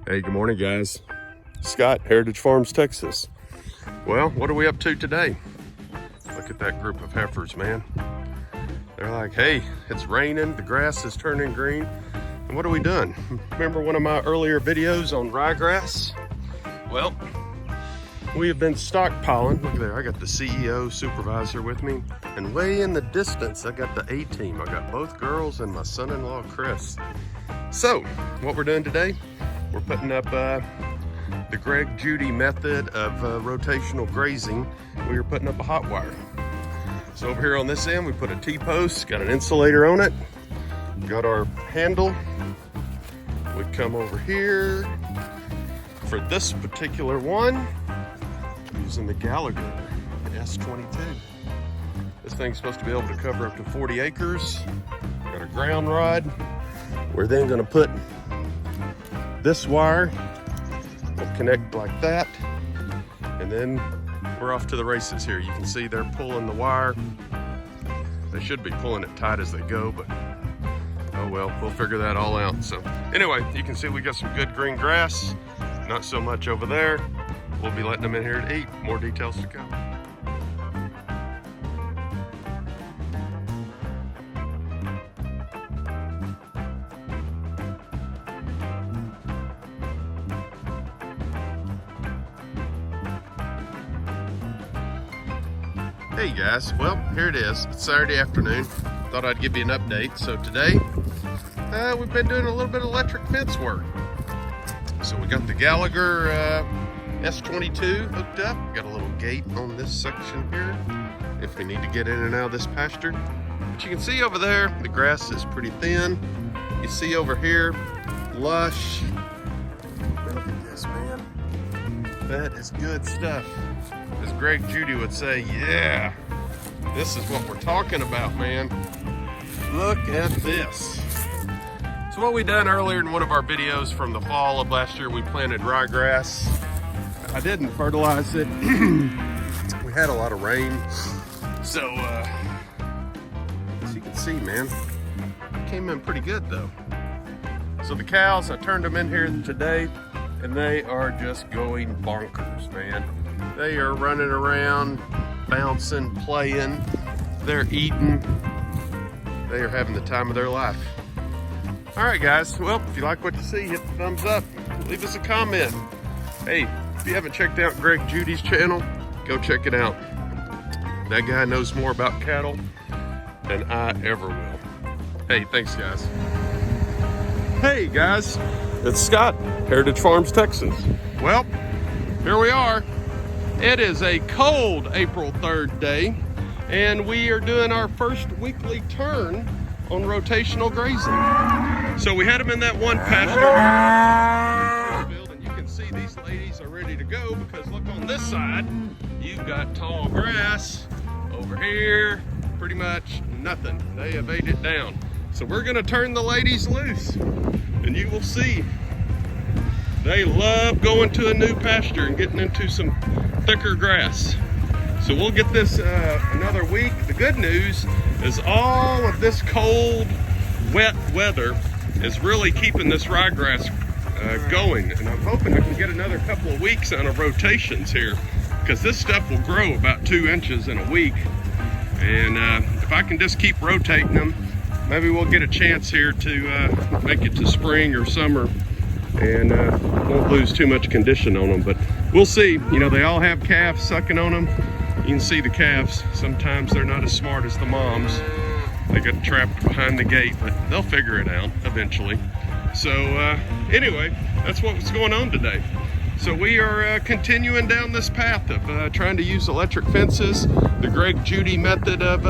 Hey, good morning, guys. Scott, Heritage Farms, Texas. Well, what are we up to today? Look at that group of heifers, man. They're like, hey, it's raining, the grass is turning green. And what are we doing? Remember one of my earlier videos on ryegrass? Well, we have been stockpiling. Look there, I got the CEO supervisor with me. And way in the distance, I got the A-team. I got both girls and my son-in-law, Chris. So, what we're doing today, we're putting up the Greg Judy method of rotational grazing. We are putting up a hot wire. So over here on this end, we put a T-post, got an insulator on it, got our handle. We come over here for this particular one, using the Gallagher S22. This thing's supposed to be able to cover up to 40 acres. Got a ground rod. We're then gonna put this wire, will connect like that, and then we're off to the races here. You can see they're pulling the wire. They should be pulling it tight as they go, but oh well, we'll figure that all out. So anyway, you can see we got some good green grass, not so much over there. We'll be letting them in here to eat. More details to come. Hey guys, well, here it is. It's Saturday afternoon. Thought I'd give you an update. So today, we've been doing a little bit of electric fence work. So we got the Gallagher S22 hooked up. Got a little gate on this section here if we need to get in and out of this pasture. But you can see over there, the grass is pretty thin. You see over here, lush. Look at this, man. That is good stuff. As Greg Judy would say, yeah, this is what we're talking about, man. Look at this. So what we done earlier in one of our videos from the fall of last year, we planted ryegrass. I didn't fertilize it. We had a lot of rain. So, as you can see, man, it came in pretty good though. So the cows, I turned them in here today, and they are just going bonkers, man. They are running around, bouncing, playing. They're eating. They are having the time of their life. All right, guys. Well, if you like what you see, hit the thumbs up. Leave us a comment. Hey, if you haven't checked out Greg Judy's channel, go check it out. That guy knows more about cattle than I ever will. Hey, thanks, guys. Hey, guys. It's Scott, Heritage Farms, Texas. Well, here we are. It is a cold April 3rd day, and we are doing our first weekly turn on rotational grazing. So we had them in that one pasture, and you can see these ladies are ready to go because look on this side, you've got tall grass. Over here, pretty much nothing. They have ate it down. So we're gonna turn the ladies loose, and you will see they love going to a new pasture and getting into some thicker grass. So we'll get this another week. The good news is all of this cold, wet weather is really keeping this ryegrass going. And I'm hoping I can get another couple of weeks on of rotations here, because this stuff will grow about 2 inches in a week. And if I can just keep rotating them, maybe we'll get a chance here to make it to spring or summer and won't lose too much condition on them, but we'll see. You know, they all have calves sucking on them. You can see the calves. Sometimes they're not as smart as the moms. They get trapped behind the gate, but they'll figure it out eventually. So anyway, that's what's going on today. So we are continuing down this path of trying to use electric fences, the Greg Judy method of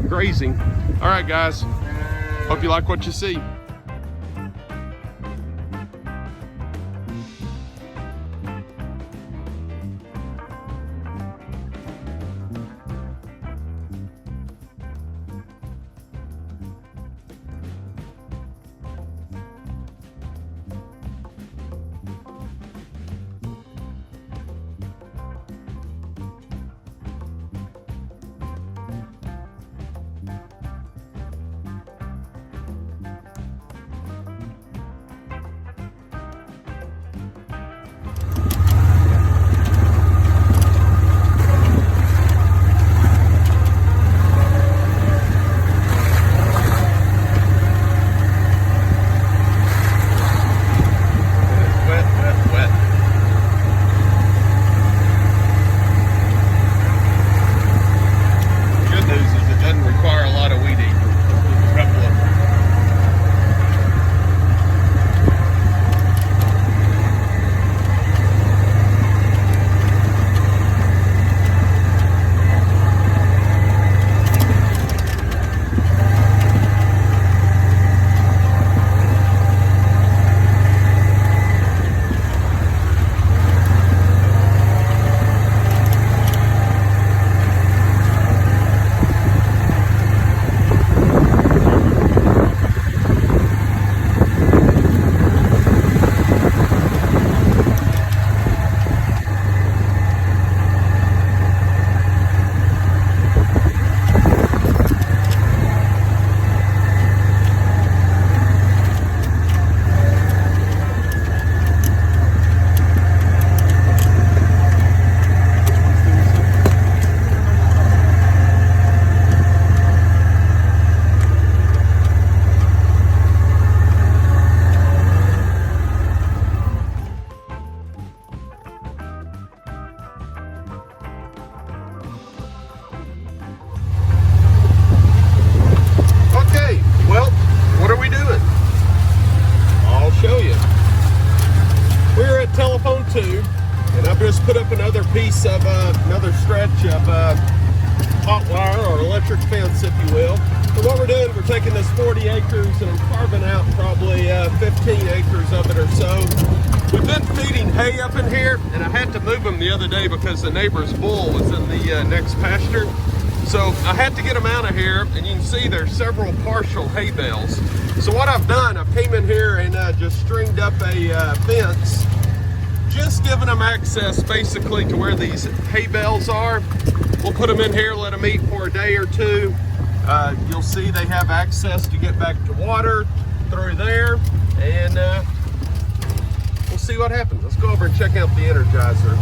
grazing. All right, guys, hope you like what you see. stretch of hot wire or electric fence, if you will. And what we're doing, we're taking this 40 acres and I'm carving out probably 15 acres of it or so. We've been feeding hay up in here, and I had to move them the other day because the neighbor's bull was in the next pasture. So I had to get them out of here, and you can see there's several partial hay bales. So what I've done, I came in here and just stringed up a fence, just giving them access basically to where these hay bales are. We'll put them in here, let them eat for a day or two. You'll see they have access to get back to water through there, and we'll see what happens. Let's go over and check out the Energizer.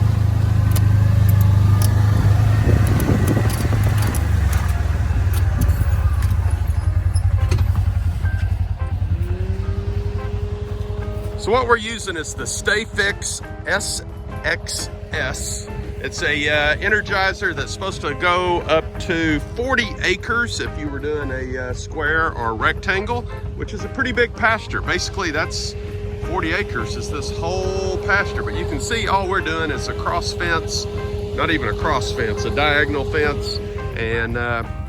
So what we're using is the StayFix SXS. It's a Energizer that's supposed to go up to 40 acres if you were doing a square or rectangle, which is a pretty big pasture. Basically, that's 40 acres is this whole pasture. But you can see all we're doing is a cross fence, not even a cross fence, a diagonal fence, and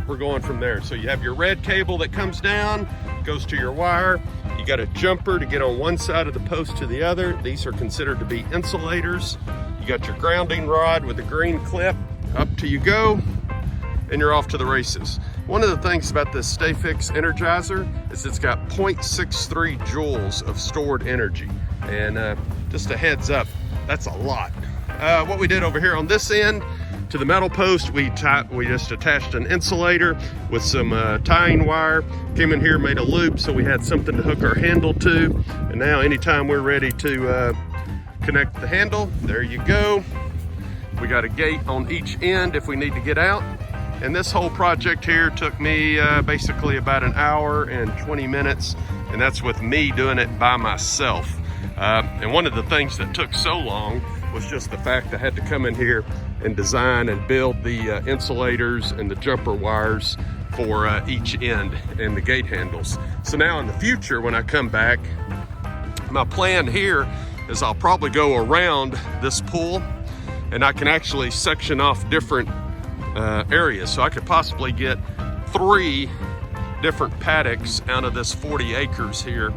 we're going from there. So you have your red cable that comes down, goes to your wire. You got a jumper to get on one side of the post to the other. These are considered to be insulators. You got your grounding rod with a green clip. Up to you go, and you're off to the races. One of the things about this StayFix Energizer is it's got 0.63 joules of stored energy. And just a heads up, that's a lot. What we did over here on this end, to the metal post, we just attached an insulator with some tying wire. Came in here, made a loop so we had something to hook our handle to. And now anytime we're ready to connect the handle, there you go. We got a gate on each end if we need to get out. And this whole project here took me basically about an hour and 20 minutes. And that's with me doing it by myself. And one of the things that took so long was just the fact I had to come in here and design and build the insulators and the jumper wires for each end and the gate handles. So now in the future, when I come back, my plan here is I'll probably go around this pool, and I can actually section off different areas. So I could possibly get 3 different paddocks out of this 40 acres here,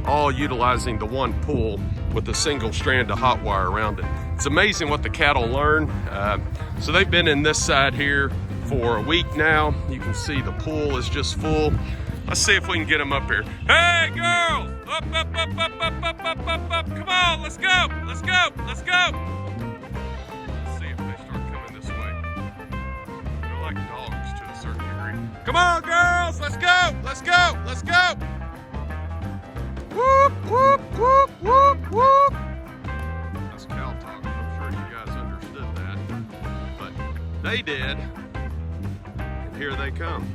all utilizing the one pool with a single strand of hot wire around it. It's amazing what the cattle learn. So they've been in this side here for a week now. You can see the pool is just full. Let's see if we can get them up here. Hey, girl! Up, up, up, up, up, up, up, up, up. Come on, let's go, let's go, let's go. Let's see if they start coming this way. They're like dogs to a certain degree. Come on, girls, let's go, let's go, let's go. Whoop, whoop, whoop, whoop, whoop. That's cow talk. I'm sure you guys understood that. But they did. And here they come.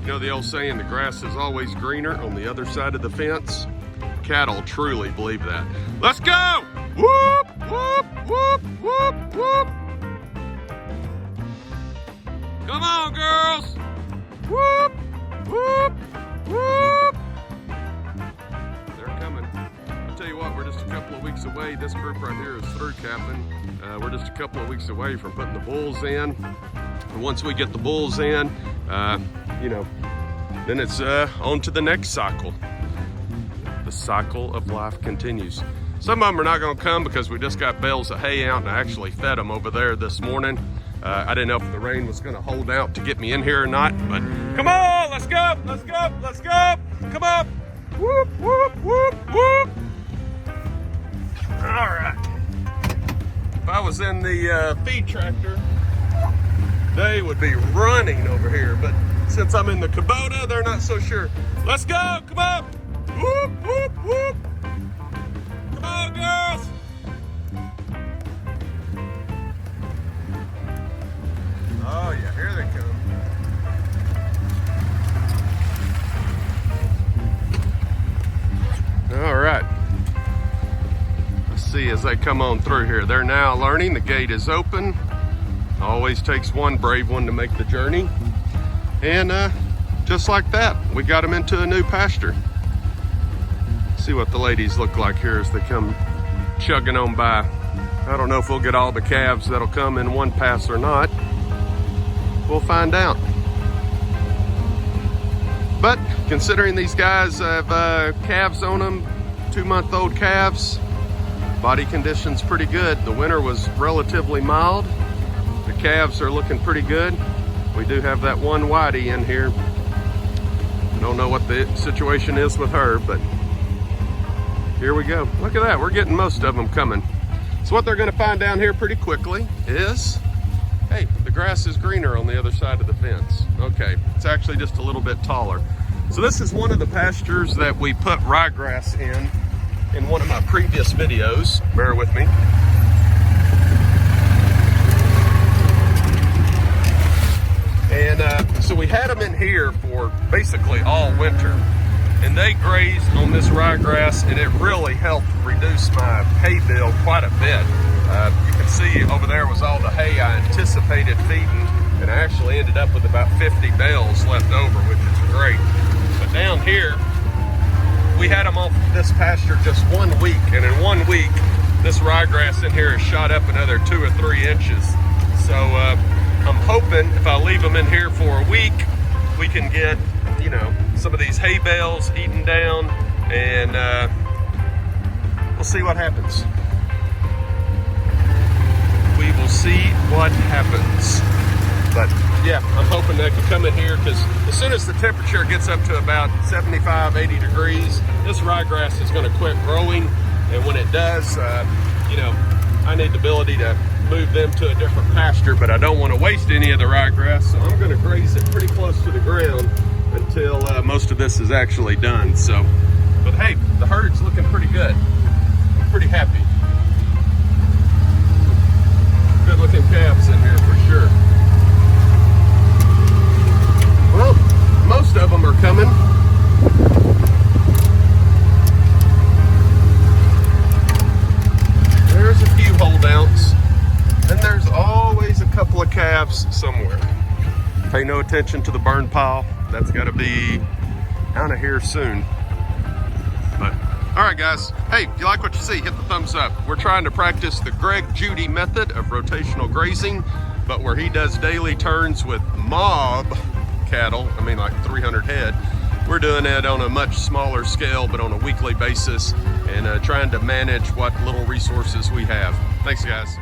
You know the old saying, the grass is always greener on the other side of the fence? Cattle truly believe that. Let's go! Whoop, whoop, whoop, whoop, whoop. Come on, girls. Whoop, whoop, whoop. They're coming. I'll tell you what, we're just a couple of weeks away. This group right here is through capping. We're just a couple of weeks away from putting the bulls in. And once we get the bulls in, you know, then it's on to the next cycle. The cycle of life continues. Some of them are not going to come because we just got bales of hay out, and I actually fed them over there this morning. I didn't know if the rain was going to hold out to get me in here or not, but come on, let's go, let's go, let's go. Come on. Whoop, whoop, whoop, whoop. All right. If I was in the feed tractor, they would be running over here, but since I'm in the Kubota, they're not so sure. Let's go, come on. Whoop, whoop, whoop. Come on, girls. Oh yeah, here they come. All right. Let's see as they come on through here. They're now learning the gate is open. Always takes one brave one to make the journey. And just like that, we got them into a new pasture. See what the ladies look like here as they come chugging on by. I don't know if we'll get all the calves that'll come in one pass or not. We'll find out. But considering these guys have calves on them, 2-month-old calves, body condition's pretty good. The winter was relatively mild. The calves are looking pretty good. We do have that one whitey in here. I don't know what the situation is with her, but here we go. Look at that, we're getting most of them coming. So what they're gonna find down here pretty quickly is, hey, the grass is greener on the other side of the fence. Okay, it's actually just a little bit taller. So this is one of the pastures that we put ryegrass in one of my previous videos. Bear with me. And so we had them in here for basically all winter. And they grazed on this ryegrass, and it really helped reduce my hay bill quite a bit. You can see over there was all the hay I anticipated feeding, and I actually ended up with about 50 bales left over, which is great. But down here, we had them off this pasture just 1 week, and in 1 week, this ryegrass in here has shot up another 2 or 3 inches. So I'm hoping if I leave them in here for a week, we can get, you know, some of these hay bales eaten down, and we'll see what happens. We will see what happens. But yeah, I'm hoping they can come in here, because as soon as the temperature gets up to about 75, 80 degrees, this ryegrass is going to quit growing. And when it does, you know, I need the ability to move them to a different pasture, but I don't want to waste any of the ryegrass, so I'm going to graze it pretty close to the ground until most of this is actually done. So, but hey, the herd's looking pretty good. I'm pretty happy. Good looking calves in here for sure. Well, most of them are coming. There's a few holdouts, and there's always a couple of calves somewhere. Pay no attention to the burn pile. That's got to be out of here soon. But all right, guys. Hey, if you like what you see, hit the thumbs up. We're trying to practice the Greg Judy method of rotational grazing, but where he does daily turns with mob cattle, I mean like 300 head, we're doing it on a much smaller scale, but on a weekly basis, and trying to manage what little resources we have. Thanks, guys.